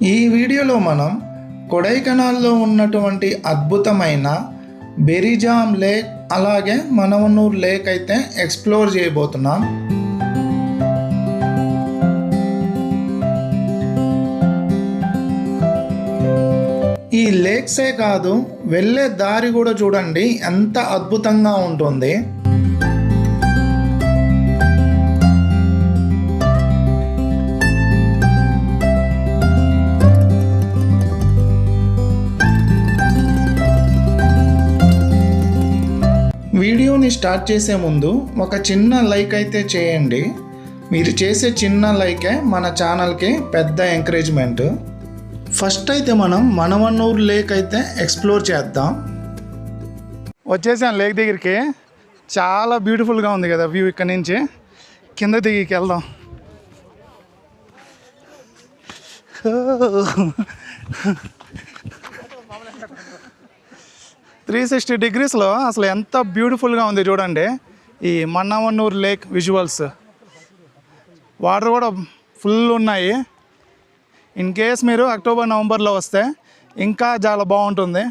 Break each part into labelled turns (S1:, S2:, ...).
S1: ఈ వీడియోలో మనం కొడైకెనాల్లో ఉన్నటువంటి అద్భుతమైన బెరిజామ్ లేక్ అలాగే మనవనూర్ లేక్ అయితే ఎక్స్ప్లోర్ చేయబోతున్నాం. ఈ లేక్సే కాదు, వెళ్ళే దారి కూడా చూడండి ఎంత అద్భుతంగా ఉంటుంది. వీడియోని స్టార్ట్ చేసే ముందు ఒక చిన్న లైక్ అయితే చేయండి. మీరు చేసే చిన్న లైకే మన ఛానల్కి పెద్ద ఎంకరేజ్మెంట్. ఫస్ట్ అయితే మనం మనవనూర్ లేక్ అయితే ఎక్స్ప్లోర్ చేద్దాం. వచ్చేసాం లేక్ దగ్గరికి. చాలా బ్యూటిఫుల్గా ఉంది కదా వ్యూ. ఇక్కడ నుంచి కింద దిగికి వెళ్దాం. 360 degreesలో అసలు ఎంత బ్యూటిఫుల్గా ఉంది చూడండి ఈ మనవనూర్ లేక్ విజువల్స్. వాటర్ కూడా ఫుల్ ఉన్నాయి. ఇన్ కేస్ మీరు అక్టోబర్ నవంబర్లో వస్తే ఇంకా చాలా బాగుంటుంది.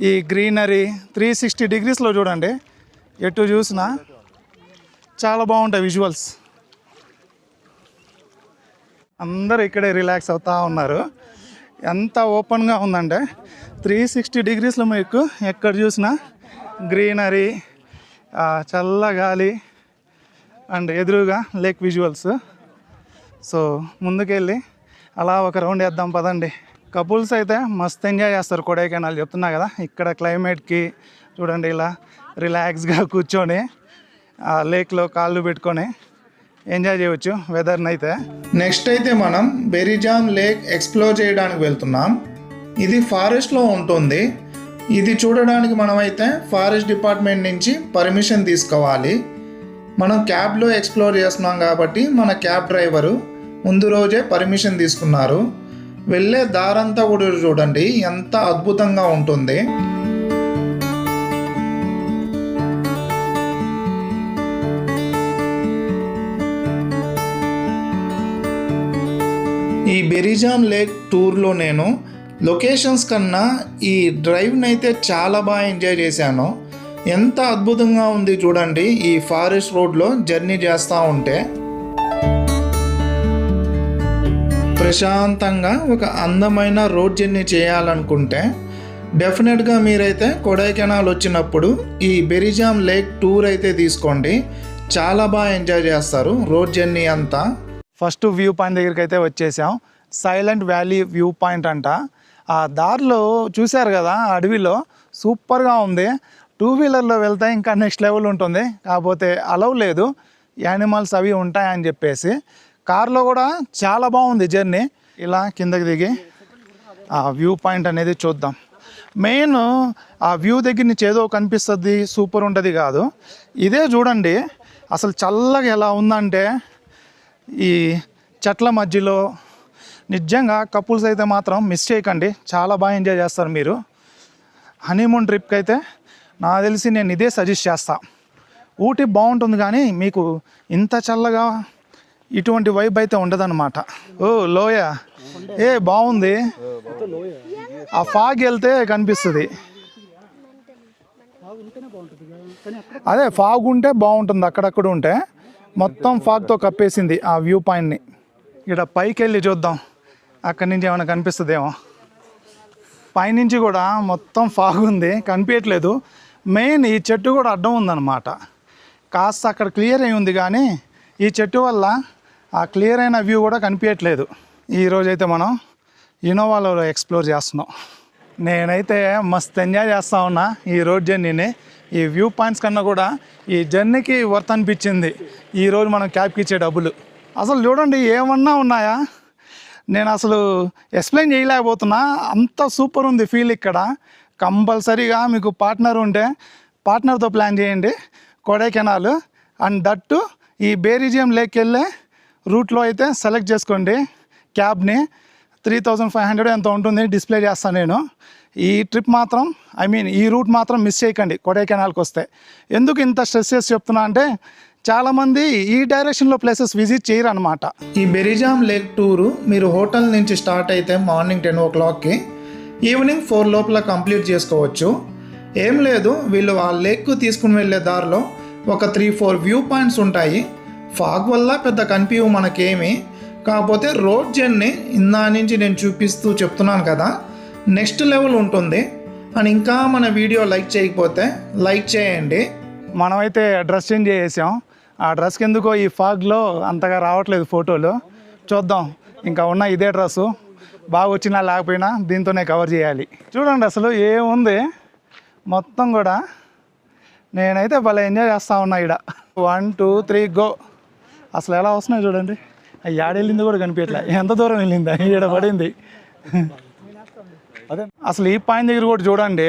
S1: ఈ గ్రీనరీ 360 degreesలో చూడండి, ఎటు చూసినా చాలా బాగుంటాయి విజువల్స్. అందరూ ఇక్కడే రిలాక్స్ అవుతూ ఉన్నారు. ఎంత ఓపెన్గా ఉందంటే 360 degreesలో మీకు ఎక్కడ చూసినా గ్రీనరీ, చల్ల గాలి అండ్ ఎదురుగా లేక్ విజువల్స్. సో ముందుకెళ్ళి అలా ఒక రౌండ్ వేద్దాం పదండి. కపుల్స్ అయితే మస్తు ఎంజాయ్ చేస్తారు కొడైకెనాల్, చెప్తున్నా కదా. ఇక్కడ క్లైమేట్కి చూడండి ఇలా రిలాక్స్గా కూర్చొని లేక్లో కాళ్ళు పెట్టుకొని ఎంజాయ్ చేయవచ్చు వెదర్ని అయితే. నెక్స్ట్ అయితే మనం బెరిజామ్ లేక్ ఎక్స్ప్లోర్ చేయడానికి వెళ్తున్నాం. ఇది ఫారెస్ట్లో ఉంటుంది. ఇది చూడడానికి మనమైతే ఫారెస్ట్ డిపార్ట్మెంట్ నుంచి పర్మిషన్ తీసుకోవాలి. మనం క్యాబ్లో ఎక్స్ప్లోర్ చేస్తున్నాం కాబట్టి మన క్యాబ్ డ్రైవరు ముందు రోజే పర్మిషన్ తీసుకున్నారు. వెళ్ళే దారంతా కూడా చూడండి ఎంత అద్భుతంగా ఉంటుంది. ఈ బెరిజామ్ లేక్ టూర్లో నేను లొకేషన్స్ కన్నా ఈ డ్రైవ్ని అయితే చాలా బాగా ఎంజాయ్ చేశాను. ఎంత అద్భుతంగా ఉంది చూడండి ఈ ఫారెస్ట్ రోడ్లో జర్నీ చేస్తూ ఉంటే. ప్రశాంతంగా ఒక అందమైన రోడ్ జర్నీ చేయాలనుకుంటే డెఫినెట్గా మీరైతే కొడైకెనాల్ వచ్చినప్పుడు ఈ బెరిజామ్ లేక్ టూర్ అయితే తీసుకోండి. చాలా బాగా ఎంజాయ్ చేస్తారు రోడ్ జర్నీ అంతా. ఫస్ట్ వ్యూ పాయింట్ దగ్గరికి అయితే వచ్చేసాం. సైలెంట్ వ్యాలీ వ్యూ పాయింట్ అంట. ఆ దారిలో చూశారు కదా, అడవిలో సూపర్గా ఉంది. 2-వీలర్లో వెళ్తే ఇంకా నెక్స్ట్ లెవెల్ ఉంటుంది. కాకపోతే అలవ్ లేదు, యానిమల్స్ అవి ఉంటాయని చెప్పేసి. కార్లో కూడా చాలా బాగుంది జర్నీ. ఇలా కిందకి దిగి ఆ వ్యూ పాయింట్ అనేది చూద్దాం. మెయిన్ ఆ వ్యూ దగ్గర నుంచి ఏదో కనిపిస్తుంది, సూపర్ ఉంటుంది కాదు. ఇదే చూడండి అసలు చల్లగా ఎలా ఉందంటే ఈ చెట్ల మధ్యలో. నిజంగా కపుల్స్ అయితే మాత్రం మిస్ చేయకండి, చాలా బాగా ఎంజాయ్ చేస్తారు మీరు. హనీమూన్ ట్రిప్కి అయితే నాకు తెలిసి నేను ఇదే సజెస్ట్ చేస్తా. ఊటీ బాగుంటుంది కానీ మీకు ఇంత చల్లగా ఇటువంటి వైబ్ అయితే ఉండదన్నమాట. ఓ లోయ బాగుంది. ఆ ఫాగ్ వెళ్తే కనిపిస్తుంది. అదే ఫాగ్ ఉంటే బాగుంటుంది, అక్కడక్కడ ఉంటే మొత్తం ఫాగ్తో కప్పేసింది ఆ వ్యూ పాయింట్ని. ఇక్కడ పైకి వెళ్ళి చూద్దాం, అక్కడి నుంచి ఏమైనా కనిపిస్తుందేమో. పైనుంచి కూడా మొత్తం ఫాగ్ ఉంది, కనిపించట్లేదు. మెయిన్ ఈ చెట్టు కూడా అడ్డం ఉందన్నమాట. కాస్త అక్కడ క్లియర్ అయి ఉంది కానీ ఈ చెట్టు వల్ల ఆ క్లియర్ అయిన వ్యూ కూడా కనిపించట్లేదు. ఈరోజైతే మనం ఇన్నోవాలో ఎక్స్ప్లోర్ చేస్తున్నాం. నేనైతే మస్తు ఎంజాయ్ చేస్తూ ఉన్నా ఈ రోడ్ జర్నీని. ఈ వ్యూ పాయింట్స్ కన్నా కూడా ఈ జర్నీకి వర్త్ అనిపించింది ఈరోజు మనం క్యాబ్కి ఇచ్చే డబ్బులు. అసలు చూడండి ఏమన్నా ఉన్నాయా, నేను అసలు ఎక్స్ప్లెయిన్ చేయలేకపోతున్నా, అంత సూపర్ ఉంది ఫీల్ ఇక్కడ. కంపల్సరీగా మీకు పార్ట్నర్ ఉంటే పార్ట్నర్తో ప్లాన్ చేయండి కొడైకెనాల్. అండ్ దట్టు ఈ బెరిజామ్ లేక్ వెళ్ళే రూట్లో అయితే సెలెక్ట్ చేసుకోండి క్యాబ్ని. 3500 ఎంత ఉంటుంది, డిస్ప్లే చేస్తాను నేను. ఈ ట్రిప్ మాత్రం ఈ రూట్ మాత్రం మిస్ చేయకండి కొడైకెనాల్కి వస్తే. ఎందుకు ఇంత స్ట్రెస్ చేసి చెప్తున్నా అంటే
S2: చాలామంది ఈ డైరెక్షన్లో ప్లేసెస్ విజిట్ చేయరు అనమాట.
S1: ఈ బెరిజామ్ లేక్ టూరు మీరు హోటల్ నుంచి స్టార్ట్ అయితే మార్నింగ్ 10 o'clockకి ఈవినింగ్ 4 లోపల కంప్లీట్ చేసుకోవచ్చు. ఏం లేదు, వీళ్ళు ఆ లేక్ తీసుకుని వెళ్ళే దారిలో ఒక 3-4 వ్యూ పాయింట్స్ ఉంటాయి. ఫాగ్ వల్ల పెద్ద కనిపించవు మనకేమి, కాకపోతే రోడ్ జర్నీ ఇందా నుంచి నేను చూపిస్తూ చెప్తున్నాను కదా, నెక్స్ట్ లెవెల్ ఉంటుంది. అని ఇంకా మన వీడియో లైక్ చేయకపోతే లైక్ చేయండి.
S2: మనమైతే డ్రెస్ చేంజ్ చేసాం. ఆ డ్రెస్కి ఎందుకో ఈ ఫాగ్లో అంతగా రావట్లేదు ఫోటోలు. చూద్దాం, ఇంకా ఉన్న ఇదే డ్రెస్సు బాగా వచ్చినా లేకపోయినా దీంతోనే కవర్ చేయాలి. చూడండి అసలు ఏముంది మొత్తం కూడా. నేనైతే భలే ఎంజాయ్ చేస్తూ ఉన్నా. ఇక్కడ 1 2 3 గో. అసలు ఎలా వస్తున్నాయి చూడండి. యాడ వెళ్ళింది కూడా కనిపించట్లే, ఎంత దూరం వెళ్ళిందా, ఈడ పడింది. అదే అసలు ఈ పాయింట్ దగ్గర కూడా చూడండి,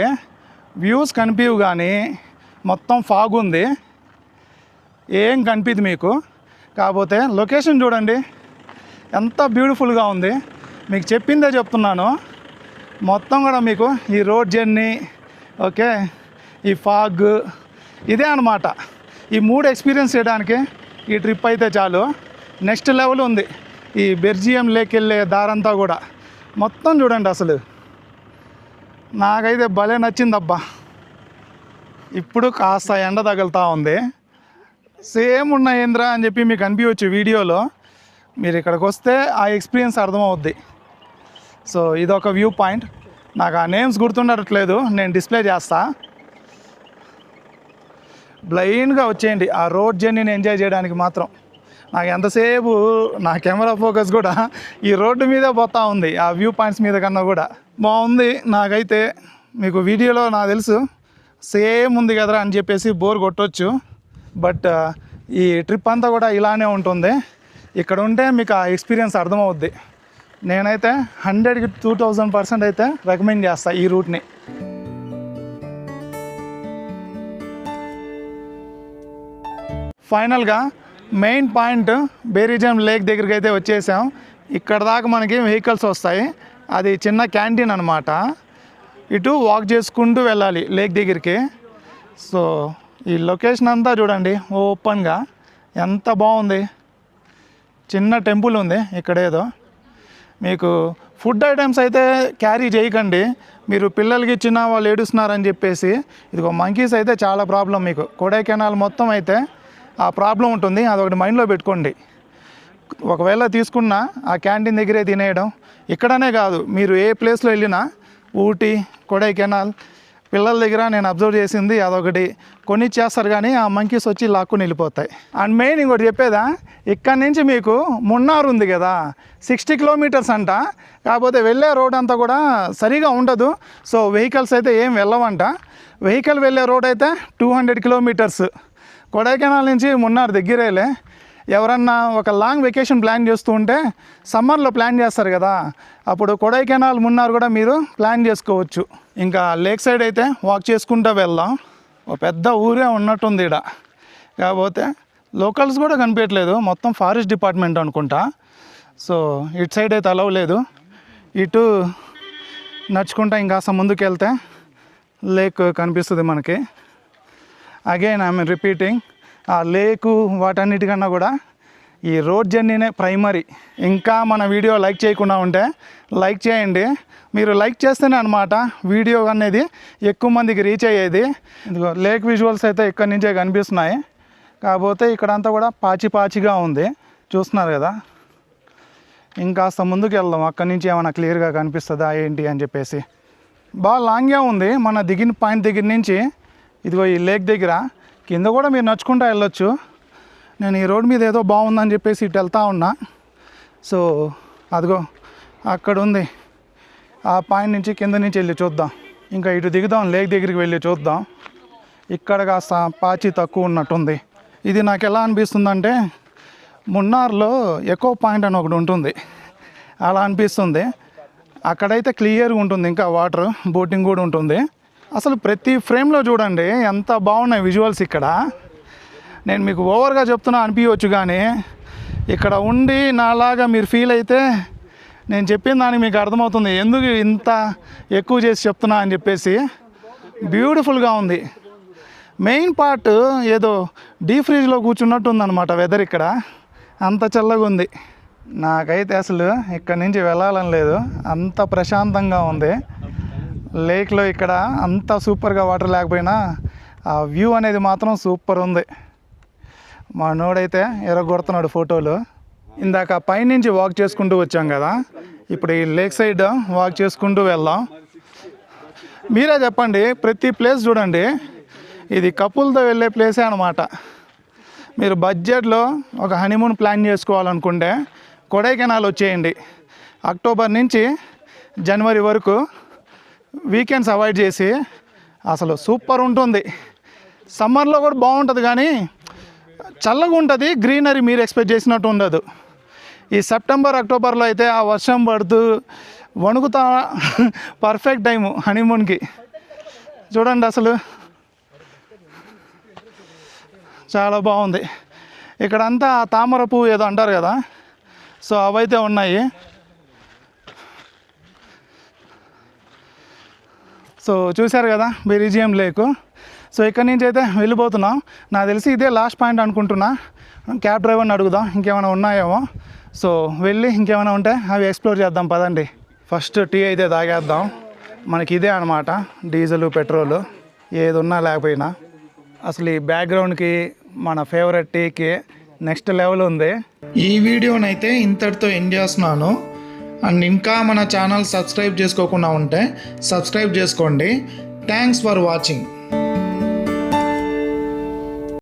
S2: వ్యూస్ కనిపించవు కానీ మొత్తం ఫాగ్ ఉంది, ఏం కనిపించదు మీకు. కాకపోతే లొకేషన్ చూడండి ఎంత బ్యూటిఫుల్గా ఉంది. మీకు చెప్పిందే చెప్తున్నాను, మొత్తం కూడా మీకు ఈ రోడ్ జర్నీ, ఓకే, ఈ ఫాగ్, ఇదే అనమాట. ఈ 3 ఎక్స్పీరియన్స్ చేయడానికి ఈ ట్రిప్ అయితే చాలు. నెక్స్ట్ లెవెల్ ఉంది ఈ బెర్జియం లేక్ వెళ్ళే దారంతా కూడా. మొత్తం చూడండి అసలు నాకైతే భలే నచ్చిందబ్బా. ఇప్పుడు కాస్త ఎండ తగులుతూ ఉంది. సేమ్ ఉన్న ఏంద్రా అని చెప్పి మీకు అనిపించవచ్చు వీడియోలో, మీరు ఇక్కడికి వస్తే ఆ ఎక్స్పీరియన్స్ అర్థమవుద్ది. సో ఇదొక వ్యూ పాయింట్. నాకు ఆ నేమ్స్ గుర్తుండట్లేదు, నేను డిస్ప్లే చేస్తా. బ్లైండ్గా వచ్చేయండి ఆ రోడ్ జర్నీని ఎంజాయ్ చేయడానికి మాత్రం. నాకు ఎంతసేపు నా కెమెరా ఫోకస్ కూడా ఈ రోడ్డు మీదే పోతూ ఉంది, ఆ వ్యూ పాయింట్స్ మీద కన్నా కూడా. బాగుంది నాకైతే. మీకు వీడియోలో నాకు తెలుసు సేమ్ ఉంది కదరా అని చెప్పేసి బోర్ కొట్టవచ్చు, బట్ ఈ ట్రిప్ అంతా కూడా ఇలానే ఉంటుంది. ఇక్కడ ఉంటే మీకు ఆ ఎక్స్పీరియన్స్ అర్థమవుద్ది. నేనైతే 100కి 2000% అయితే రికమెండ్ చేస్తాను ఈ రూట్ని. ఫైనల్గా మెయిన్ పాయింట్ బెరిజామ్ లేక్ దగ్గరికి అయితే వచ్చేసాం. ఇక్కడ దాకా మనకి వెహికల్స్ వస్తాయి, అది చిన్న క్యాంటీన్ అనమాట. ఇటు వాక్ చేసుకుంటూ వెళ్ళాలి లేక్ దగ్గరికి. సో ఈ లొకేషన్ అంతా చూడండి ఓపెన్గా, ఎంత బాగుంది. చిన్న టెంపుల్ ఉంది ఇక్కడేదో. మీకు ఫుడ్ ఐటమ్స్ అయితే క్యారీ చేయకండి, మీరు పిల్లలకి ఇచ్చిన వాళ్ళు ఏడుస్తున్నారని చెప్పేసి. ఇదిగో మంకీస్ అయితే చాలా ప్రాబ్లం మీకు. కొడైకెనాల్ మొత్తం అయితే ఆ ప్రాబ్లం ఉంటుంది, అదొకటి మైండ్లో పెట్టుకోండి. ఒకవేళ తీసుకున్నా ఆ క్యాంటీన్ దగ్గరే తినేయడం. ఇక్కడనే కాదు, మీరు ఏ ప్లేస్లో వెళ్ళినా, ఊటీ, కొడైకెనాల్, పిల్లల దగ్గర నేను అబ్జర్వ్ చేసింది అదొకటి. కొనిచ్చేస్తారు కానీ ఆ మంకీస్ వచ్చి లాక్కుని వెళ్ళిపోతాయి. అండ్ మెయిన్ ఇంకోటి చెప్పేదా, ఇక్కడ నుంచి మీకు మున్నార్ ఉంది కదా, 60 kilometers అంట. కాకపోతే వెళ్ళే రోడ్ అంతా కూడా సరిగా ఉండదు. సో వెహికల్స్ అయితే ఏం వెళ్ళవంట. వెహికల్ వెళ్ళే రోడ్ అయితే 200 kilometers. కొడైకెనాల్ నుంచి మున్నార్ దగ్గరేలే. ఎవరన్నా ఒక లాంగ్ వెకేషన్ ప్లాన్ చేస్తూ ఉంటే సమ్మర్లో ప్లాన్ చేస్తారు కదా, అప్పుడు కొడైకెనాల్ మున్నార్ కూడా మీరు ప్లాన్ చేసుకోవచ్చు. ఇంకా లేక్ సైడ్ అయితే వాక్ చేసుకుంటూ వెళ్దాం. ఒక పెద్ద ఊరే ఉన్నట్టుంది ఇక్కడ, కాకపోతే లోకల్స్ కూడా కనిపించట్లేదు, మొత్తం ఫారెస్ట్ డిపార్ట్మెంట్ అనుకుంటా. సో ఇటు సైడ్ అయితే అలవ్ లేదు. ఇటు నడుచుకుంటా ఇంకాస్త ముందుకు వెళ్తే లేక్ కనిపిస్తుంది మనకి. అగైన్ ఐఎమ్ రిపీటింగ్, ఆ లేకు వాటన్నిటికన్నా కూడా ఈ రోడ్ జర్నీనే ప్రైమరీ. ఇంకా మన వీడియో లైక్ చేయకుండా ఉంటే లైక్ చేయండి. మీరు లైక్ చేస్తేనే అనమాట వీడియో అనేది ఎక్కువ మందికి రీచ్ అయ్యేది. ఇదిగో లేక్ విజువల్స్ అయితే ఇక్కడి నుంచే కనిపిస్తున్నాయి, కాకపోతే ఇక్కడంతా కూడా పాచిగా ఉంది, చూస్తున్నారు కదా. ఇంకాస్త ముందుకు వెళ్దాం, అక్కడి నుంచి ఏమైనా క్లియర్గా కనిపిస్తుందా ఏంటి అని చెప్పేసి. బాగా లాంగ్గా ఉంది మన దిగిన పాయింట్ దగ్గర నుంచి. ఇదిగో ఈ లేక్ దగ్గర కింద కూడా మీరు నడుచుకుంటూ వెళ్ళొచ్చు. నేను ఈ రోడ్ మీద ఏదో బాగుందని చెప్పేసి ఇటు వెళ్తూ ఉన్నా. సో అదిగో అక్కడ ఉంది, ఆ పాయింట్ నుంచి కింద నుంచి వెళ్ళి చూద్దాం. ఇంకా ఇటు దిగుదాం, లేక్ దగ్గరికి వెళ్ళి చూద్దాం. ఇక్కడ కాస్త పాచి తక్కువ ఉన్నట్టుంది. ఇది నాకు ఎలా అనిపిస్తుందంటే మున్నార్లో ఎకో పాయింట్ అని ఒకటి ఉంటుంది, అలా అనిపిస్తుంది. అక్కడైతే క్లియర్గా ఉంటుంది, ఇంకా వాటర్ బోటింగ్ కూడా ఉంటుంది. అసలు ప్రతి ఫ్రేమ్లో చూడండి ఎంత బాగున్నాయి విజువల్స్ ఇక్కడ. నేను మీకు ఓవర్గా చెప్తున్నా అనిపించవచ్చు, కానీ ఇక్కడ ఉండి నాలాగా మీరు ఫీల్ అయితే నేను చెప్పిన దానికి మీకు అర్థమవుతుంది ఎందుకు ఇంత ఎక్కువ చేసి చెప్తున్నా అని చెప్పేసి. బ్యూటిఫుల్గా ఉంది. మెయిన్ పార్ట్ ఏదో డీ ఫ్రిడ్జ్లో కూర్చున్నట్టు ఉందన్నమాట వెదర్ ఇక్కడ, అంత చల్లగా ఉంది. నాకైతే అసలు ఇక్కడ నుంచి వెళ్ళాలని లేదు, అంత ప్రశాంతంగా ఉంది. లేక్లో ఇక్కడ అంత సూపర్గా వాటర్ లేకపోయినా ఆ వ్యూ అనేది మాత్రం సూపర్ ఉంది. మా నోడైతే ఎరగొడుతున్నాడు ఫోటోలు. ఇందాక పైనుంచి వాక్ చేసుకుంటూ వచ్చాం కదా, ఇప్పుడు ఈ లేక్ సైడ్ వాక్ చేసుకుంటూ వెళ్దాం. మీరే చెప్పండి, ప్రతి ప్లేస్ చూడండి, ఇది కపుల్తో వెళ్ళే ప్లేసే అనమాట. మీరు బడ్జెట్లో ఒక హనీమూన్ ప్లాన్ చేసుకోవాలనుకుంటే కొడైకెనాల్ వచ్చేయండి. అక్టోబర్ నుంచి జనవరి వరకు వీకెండ్స్ అవాయిడ్ చేసి అసలు సూపర్ ఉంటుంది. సమ్మర్లో కూడా బాగుంటుంది కానీ చల్లగా ఉంటుంది, గ్రీనరీ మీరు ఎక్స్పెక్ట్ చేసినట్టు ఉండదు. ఈ సెప్టెంబర్ అక్టోబర్లో అయితే ఆ వర్షం పడుతూ వణుకుతా పర్ఫెక్ట్ టైము హనీమూన్కి. చూడండి అసలు చాలా బాగుంది. ఇక్కడంతా తామర పువ్వు ఏదో అంటారు కదా, సో అవైతే ఉన్నాయి. సో చూశారు కదా బెరిజియం లేకు. సో ఇక్కడి నుంచి అయితే వెళ్ళిపోతున్నాం. నాకు తెలిసి ఇదే లాస్ట్ పాయింట్ అనుకుంటున్నా. క్యాబ్ డ్రైవర్ని అడుగుదాం ఇంకేమైనా ఉన్నాయేమో. సో వెళ్ళి ఇంకేమైనా ఉంటే అవి ఎక్స్ప్లోర్ చేద్దాం పదండి. ఫస్ట్ టీ అయితే తాగేద్దాం. మనకి ఇదే అనమాట, డీజిల్ పెట్రోలు ఏది ఉన్నా లేకపోయినా. అసలు ఈ బ్యాక్గ్రౌండ్కి మన ఫేవరెట్ టీకి నెక్స్ట్ లెవెల్ ఉంది.
S1: ఈ వీడియోనైతే ఇంతటితో ఎండ్ చేస్తున్నాను. అండ్ ఇంకా మన ఛానల్ సబ్స్క్రైబ్ చేసుకోకుండా ఉంటే సబ్స్క్రైబ్ చేసుకోండి. Thanks for watching.